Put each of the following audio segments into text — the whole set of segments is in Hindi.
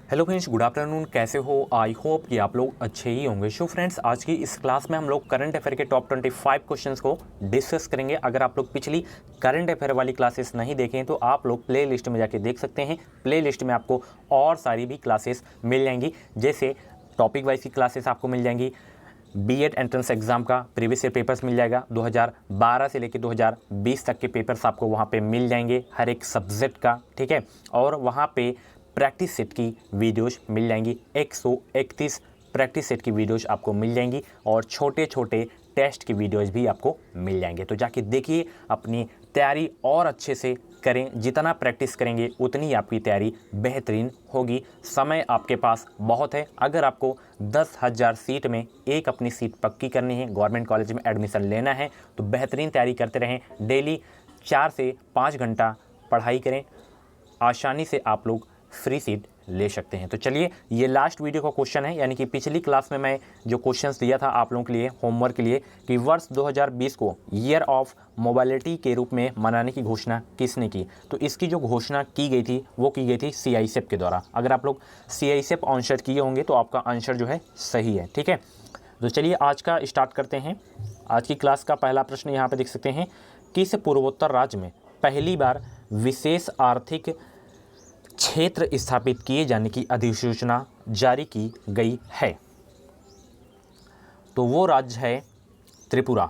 Hello friends, good afternoon. कैसे हो? आई होप कि आप लोग अच्छे ही होंगे। सो फ्रेंड्स, आज की इस क्लास में हम लोग करंट अफेयर के टॉप 25 क्वेश्चंस को डिस्कस करेंगे। अगर आप लोग पिछली करंट अफेयर वाली क्लासेस नहीं देखें तो आप लोग प्ले लिस्ट में जाके देख सकते हैं। प्ले लिस्ट में आपको और सारी भी क्लासेस मिल जाएंगी, जैसे टॉपिक वाइज की क्लासेस आपको मिल जाएंगी। बीएड एंट्रेंस एग्जाम का प्रीवियस ईयर पेपर्स मिल जाएगा। 2012 से लेकर 2020 तक के पेपर्स आपको वहाँ पे मिल जाएंगे, हर एक सब्जेक्ट का, ठीक है। और वहाँ पे प्रैक्टिस सेट की वीडियोस मिल जाएंगी। 131 प्रैक्टिस सेट की वीडियोस आपको मिल जाएंगी और छोटे छोटे टेस्ट की वीडियोस भी आपको मिल जाएंगे। तो जाके देखिए, अपनी तैयारी और अच्छे से करें। जितना प्रैक्टिस करेंगे उतनी आपकी तैयारी बेहतरीन होगी। समय आपके पास बहुत है। अगर आपको 10,000 सीट में एक अपनी सीट पक्की करनी है, गवर्नमेंट कॉलेज में एडमिशन लेना है, तो बेहतरीन तैयारी करते रहें। डेली 4 से 5 घंटा पढ़ाई करें। आसानी से आप लोग फ्री सीट ले सकते हैं। तो चलिए, ये लास्ट वीडियो का क्वेश्चन है, यानी कि पिछली क्लास में मैं जो क्वेश्चंस दिया था आप लोगों के लिए होमवर्क के लिए कि वर्ष 2020 को ईयर ऑफ मोबाइलिटी के रूप में मनाने की घोषणा किसने की। तो इसकी जो घोषणा की गई थी वो की गई थी CISEP के द्वारा। अगर आप लोग CISEP आंसर किए होंगे तो आपका आंसर जो है सही है, ठीक है। तो चलिए आज का स्टार्ट करते हैं। आज की क्लास का पहला प्रश्न यहाँ पे देख सकते हैं, किस पूर्वोत्तर राज्य में पहली बार विशेष आर्थिक क्षेत्र स्थापित किए जाने की अधिसूचना जारी की गई है। तो वो राज्य है त्रिपुरा।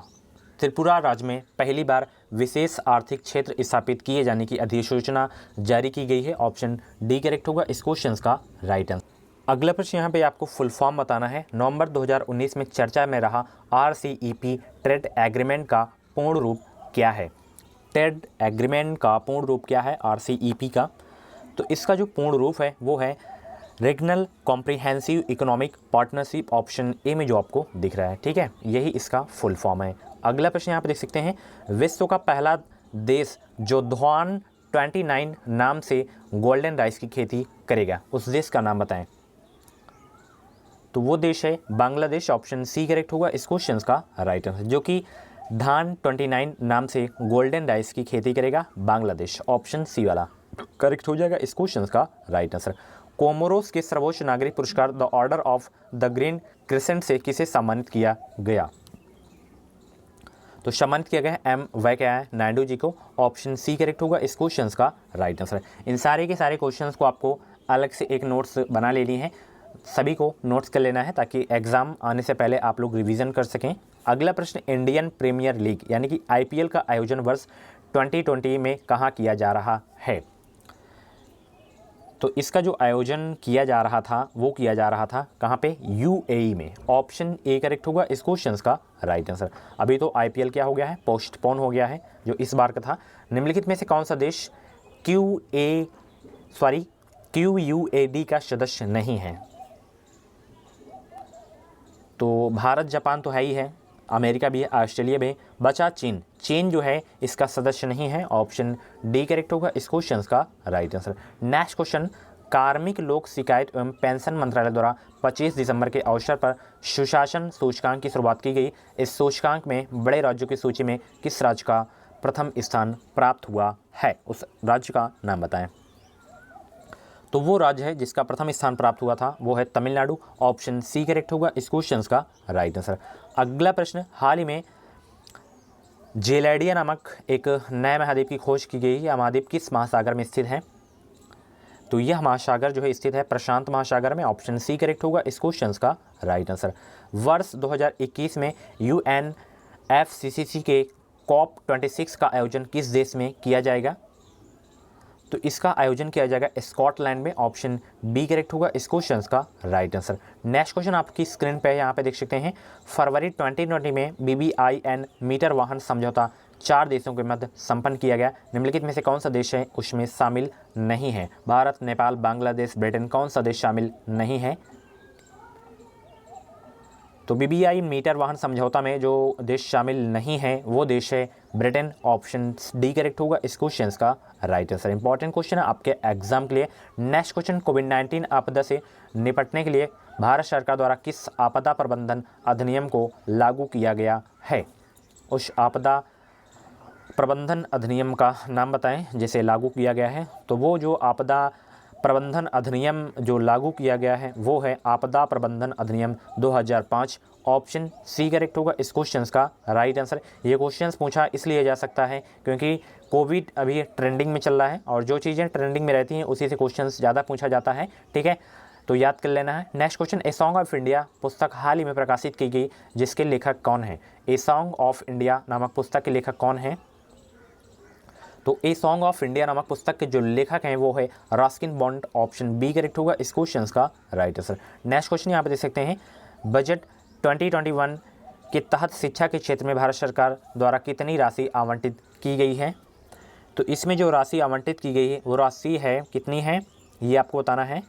त्रिपुरा राज्य में पहली बार विशेष आर्थिक क्षेत्र स्थापित किए जाने की अधिसूचना जारी की गई है। ऑप्शन डी करेक्ट होगा इस क्वेश्चन का राइट आंसर। अगला प्रश्न यहाँ पे आपको फुल फॉर्म बताना है। नवंबर 2019 में चर्चा में रहा RCEP ट्रेड एग्रीमेंट का पूर्ण रूप क्या है। ट्रेड एग्रीमेंट का पूर्ण रूप क्या है RCEP का? तो इसका जो पूर्ण रूप है वो है regional comprehensive economic partnership. Option A में जो आपको दिख रहा है, ठीक है, यही इसका फुल फॉर्म है। अगला प्रश्न यहाँ पे देख सकते हैं, विश्व का पहला देश जो धान 29 नाम से गोल्डन राइस की खेती करेगा, उस देश का नाम बताएं। तो वो देश है बांग्लादेश। ऑप्शन सी करेक्ट होगा इस क्वेश्चन का राइट आंसर, जो कि धान 29 नाम से गोल्डन राइस की खेती करेगा बांग्लादेश। ऑप्शन सी वाला करेक्ट हो जाएगा इस क्वेश्चन का राइट आंसर। कोमोरोस के सर्वोच्च नागरिक पुरस्कार the order of the green crescent से किसे सम्मानित किया गया। तो सम्मानित किया गया है M वेंकैया नायडू जी को। ऑप्शन सी करेक्ट होगा इस क्वेश्चन का राइट आंसर। इन सारे के सारे क्वेश्चंस को आपको अलग से एक नोट्स बना लेनी है, सभी को नोट्स कर लेना है ताकि एग्जाम आने से पहले आप लोग रिवीजन कर सकें। अगला प्रश्न, इंडियन प्रीमियर लीग यानी कि IPL का आयोजन वर्ष 2020 में कहाँ किया जा रहा है। तो इसका जो आयोजन किया जा रहा था वो किया जा रहा था कहाँ पे, UAE में। ऑप्शन ए करेक्ट होगा इस क्वेश्चन का राइट आंसर। अभी तो IPL क्या हो गया है, पोस्टपोन हो गया है जो इस बार का था। निम्नलिखित में से कौन सा देश QUAD का सदस्य नहीं है। तो भारत, जापान तो है ही है, अमेरिका भी है, ऑस्ट्रेलिया भी है, बचा चीन। चीन जो है इसका सदस्य नहीं है। ऑप्शन डी करेक्ट होगा इस क्वेश्चन का राइट आंसर। नेक्स्ट क्वेश्चन, कार्मिक लोक शिकायत एवं पेंशन मंत्रालय द्वारा 25 दिसंबर के अवसर पर सुशासन सूचकांक की शुरुआत की गई। इस सूचकांक में बड़े राज्यों की सूची में किस राज्य का प्रथम स्थान प्राप्त हुआ है, उस राज्य का नाम बताएं। तो वो राज्य है जिसका प्रथम स्थान प्राप्त हुआ था वो है तमिलनाडु। ऑप्शन सी करेक्ट होगा इस क्वेश्चन का राइट आंसर। अगला प्रश्न, हाल ही में जेलैडिया नामक एक नए महाद्वीप की खोज की गई। यह महाद्वीप किस महासागर में स्थित है। तो यह महासागर जो है स्थित है प्रशांत महासागर में। ऑप्शन सी करेक्ट होगा इस क्वेश्चन का राइट आंसर। वर्ष 2021 में UNFCCC के COP26 का आयोजन किस देश में किया जाएगा। तो इसका आयोजन किया जाएगा स्कॉटलैंड में। ऑप्शन बी करेक्ट होगा इस क्वेश्चन का राइट आंसर। नेक्स्ट क्वेश्चन आपकी स्क्रीन पे यहाँ पे देख सकते हैं, फरवरी 2020 में BBIN मीटर वाहन समझौता 4 देशों के मध्य संपन्न किया गया। निम्नलिखित में से कौन सा देश है उसमें शामिल नहीं है। भारत, नेपाल, बांग्लादेश, ब्रिटेन, कौन सा देश शामिल नहीं है। तो BBI मीटर वाहन समझौता में जो देश शामिल नहीं है वो देश है ब्रिटेन। ऑप्शन डी करेक्ट होगा इस क्वेश्चन का राइट आंसर। इंपॉर्टेंट क्वेश्चन है आपके एग्जाम के लिए। नेक्स्ट क्वेश्चन, कोविड-19 आपदा से निपटने के लिए भारत सरकार द्वारा किस आपदा प्रबंधन अधिनियम को लागू किया गया है। उस आपदा प्रबंधन अधिनियम का नाम बताएं जिसे लागू किया गया है। तो वो जो आपदा प्रबंधन अधिनियम जो लागू किया गया है वो है आपदा प्रबंधन अधिनियम 2005। ऑप्शन सी करेक्ट होगा इस क्वेश्चन का राइट आंसर। ये क्वेश्चन पूछा इसलिए जा सकता है क्योंकि कोविड अभी ट्रेंडिंग में चल रहा है और जो चीज़ें ट्रेंडिंग में रहती हैं उसी से क्वेश्चन ज़्यादा पूछा जाता है, ठीक है, तो याद कर लेना है। Next question, a song of India पुस्तक हाल ही में प्रकाशित की गई जिसके लेखक कौन है? ए सॉन्ग ऑफ इंडिया नामक पुस्तक के लेखक कौन है? तो ए सॉन्ग ऑफ इंडिया नामक पुस्तक के जो लेखक हैं वो है Ruskin Bond. Option B correct होगा इस क्वेश्चन का राइट आंसर। नेक्स्ट क्वेश्चन यहाँ पे देख सकते हैं, बजट 2021 के तहत शिक्षा के क्षेत्र में भारत सरकार द्वारा कितनी राशि आवंटित की गई है? तो इसमें जो राशि आवंटित की गई है वो राशि है कितनी है ये आपको बताना है।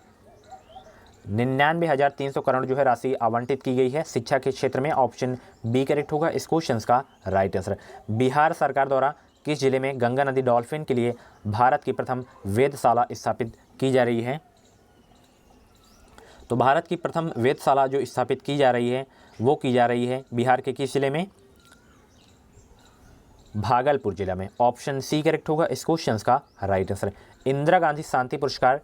99,300 करोड़ जो है राशि आवंटित की गई है शिक्षा के क्षेत्र में। ऑप्शन बी करेक्ट होगा इस क्वेश्चन का राइट आंसर। बिहार सरकार द्वारा किस जिले में गंगा नदी डॉल्फिन के लिए भारत की प्रथम वेधशाला स्थापित की जा रही है? तो भारत की प्रथम वेधशाला जो स्थापित की जा रही है वो की जा रही है बिहार के किस जिले में? भागलपुर जिला में। ऑप्शन सी करेक्ट होगा इस क्वेश्चन का राइट आंसर। इंदिरा गांधी शांति पुरस्कार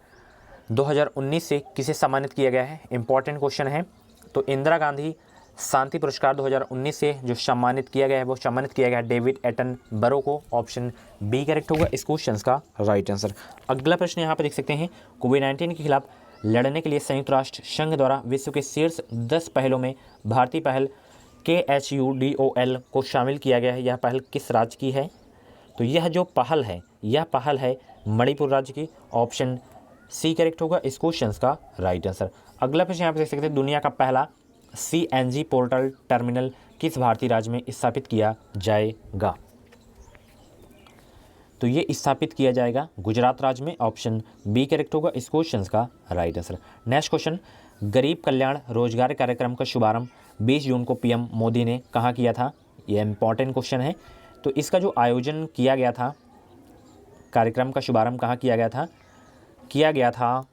2019 से किसे सम्मानित किया गया है? इंपॉर्टेंट क्वेश्चन है। तो इंदिरा गांधी शांति पुरस्कार 2019 से जो सम्मानित किया गया है वो सम्मानित किया गया है डेविड एटनबरो को। ऑप्शन बी करेक्ट होगा इस क्वेश्चन का राइट आंसर। अगला प्रश्न यहाँ पर देख सकते हैं, कोविड-19 के खिलाफ लड़ने के लिए संयुक्त राष्ट्र संघ द्वारा विश्व के शीर्ष 10 पहलों में भारतीय पहल KHUDOL को शामिल किया गया है। यह पहल किस राज्य की है? तो यह जो पहल है यह पहल है मणिपुर राज्य की। ऑप्शन सी करेक्ट होगा इस क्वेश्चन का राइट आंसर। अगला प्रश्न यहाँ पर देख सकते हैं, दुनिया का पहला CNG पोर्टल टर्मिनल किस भारतीय राज्य में स्थापित किया जाएगा? तो ये स्थापित किया जाएगा गुजरात राज्य में। ऑप्शन बी करेक्ट होगा इस क्वेश्चन का राइट आंसर। नेक्स्ट क्वेश्चन, गरीब कल्याण रोजगार कार्यक्रम का शुभारंभ 20 जून को PM मोदी ने कहाँ किया था? यह इंपॉर्टेंट क्वेश्चन है। तो इसका जो आयोजन किया गया था, कार्यक्रम का शुभारंभ कहाँ किया गया था? किया गया था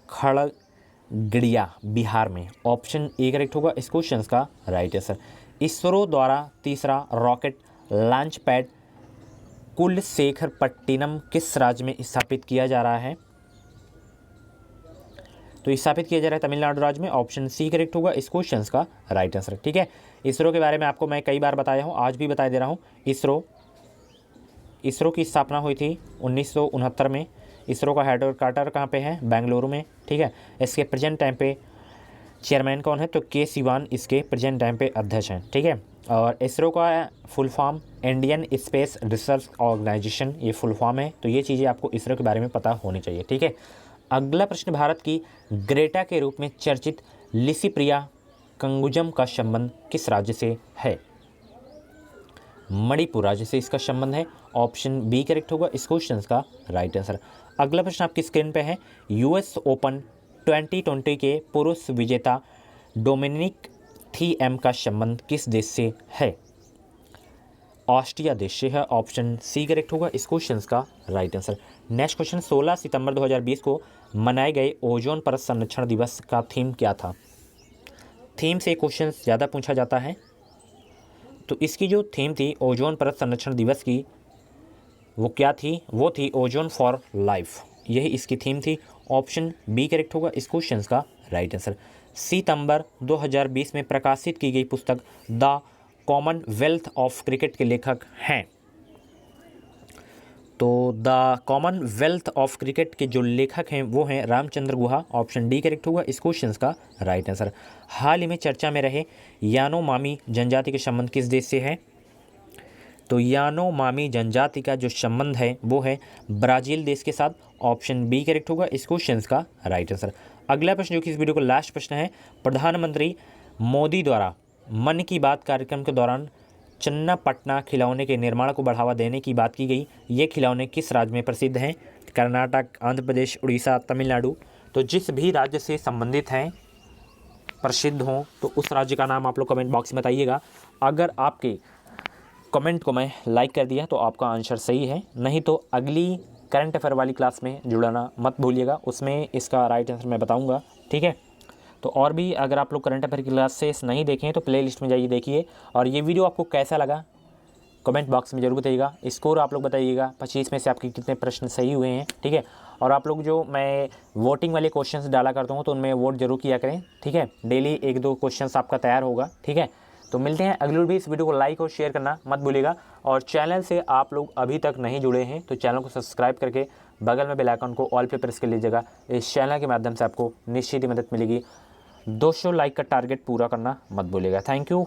खड़गड़िया बिहार में। ऑप्शन ए करेक्ट होगा इस क्वेश्चन का राइट आंसर। इसरो द्वारा तीसरा रॉकेट लॉन्च पैड कुलशेखरपट्टिनम किस राज्य में स्थापित किया जा रहा है? तो स्थापित किया जा रहा है तमिलनाडु राज्य में। ऑप्शन सी करेक्ट होगा इस क्वेश्चन का राइट आंसर, ठीक है। इसरो के बारे में आपको मैं कई बार बताया हूँ, आज भी बता दे रहा हूँ। इसरो की स्थापना हुई थी 1969 में। इसरो का हेडक्वार्टर कहाँ पे है? बेंगलुरु में, ठीक है। इसके प्रेजेंट टाइम पे चेयरमैन कौन है? तो के सिवान इसके प्रेजेंट टाइम पे अध्यक्ष हैं, ठीक है। और इसरो का full form Indian space research organisation, ये फुल फॉर्म है। तो ये चीज़ें आपको इसरो के बारे में पता होनी चाहिए, ठीक है। अगला प्रश्न, भारत की ग्रेटा के रूप में चर्चित लिसिप्रिया कंगुजम का संबंध किस राज्य से है? मणिपुर राज्य से इसका संबंध है। ऑप्शन बी करेक्ट होगा इस क्वेश्चन का राइट आंसर। अगला प्रश्न आपकी स्क्रीन पे है, US ओपन 2020 के पुरुष विजेता डोमिनिक थीएम का संबंध किस देश से है? ऑस्ट्रिया देश से है। ऑप्शन सी करेक्ट होगा इस क्वेश्चन का राइट आंसर। नेक्स्ट क्वेश्चन, 16 सितंबर 2020 को मनाए गए ओजोन परत संरक्षण दिवस का थीम क्या था? थीम से क्वेश्चन ज़्यादा पूछा जाता है। तो इसकी जो थीम थी ओजोन परत संरक्षण दिवस की, वो क्या थी? वो थी ओजोन फॉर लाइफ, यही इसकी थीम थी। ऑप्शन बी करेक्ट होगा इस क्वेश्चन का राइट आंसर। सितंबर 2020 में प्रकाशित की गई पुस्तक द कॉमनवेल्थ ऑफ क्रिकेट के लेखक हैं। तो द कॉमनवेल्थ ऑफ क्रिकेट के जो लेखक हैं वो हैं Ramachandra Guha. Option D correct होगा इस क्वेश्चन का राइट आंसर। हाल ही में चर्चा में रहे यानोमामी जनजाति के संबंध किस देश से है? तो यानोमामी जनजाति का जो संबंध है वो है ब्राज़ील देश के साथ। ऑप्शन बी करेक्ट होगा इस क्वेश्चन का राइट आंसर। अगला प्रश्न जो कि इस वीडियो का लास्ट प्रश्न है, प्रधानमंत्री मोदी द्वारा मन की बात कार्यक्रम के दौरान चन्नापटना खिलौने के निर्माण को बढ़ावा देने की बात की गई। ये खिलौने किस राज्य में प्रसिद्ध हैं? कर्नाटक, आंध्र प्रदेश, उड़ीसा, तमिलनाडु। तो जिस भी राज्य से संबंधित हैं, प्रसिद्ध हों, तो उस राज्य का नाम आप लोग कमेंट बॉक्स में बताइएगा। अगर आपके कमेंट को मैं लाइक कर दिया तो आपका आंसर सही है, नहीं तो अगली करंट अफेयर वाली क्लास में जुड़ना मत भूलिएगा, उसमें इसका राइट आंसर मैं बताऊंगा, ठीक है। तो और भी अगर आप लोग करंट अफेयर की क्लासेस नहीं देखें तो प्ले लिस्ट में जाइए देखिए। और ये वीडियो आपको कैसा लगा कमेंट बॉक्स में जरूर बताइएगा। स्कोर आप लोग बताइएगा 25 में से आपके कितने प्रश्न सही हुए हैं, ठीक है। और आप लोग जो मैं वोटिंग वाले क्वेश्चंस डाला करता हूँ तो उनमें वोट जरूर किया करें, ठीक है। डेली 1-2 क्वेश्चंस आपका तैयार होगा, ठीक है। तो मिलते हैं अगली वीडियो। इस वीडियो को लाइक और शेयर करना मत भूलिएगा, और चैनल से आप लोग अभी तक नहीं जुड़े हैं तो चैनल को सब्सक्राइब करके बगल में बेल आइकन को ऑल पे प्रेस कर लीजिएगा। इस चैनल के माध्यम से आपको निश्चित ही मदद मिलेगी। 200 लाइक का टारगेट पूरा करना मत भूलिएगा। Thank you.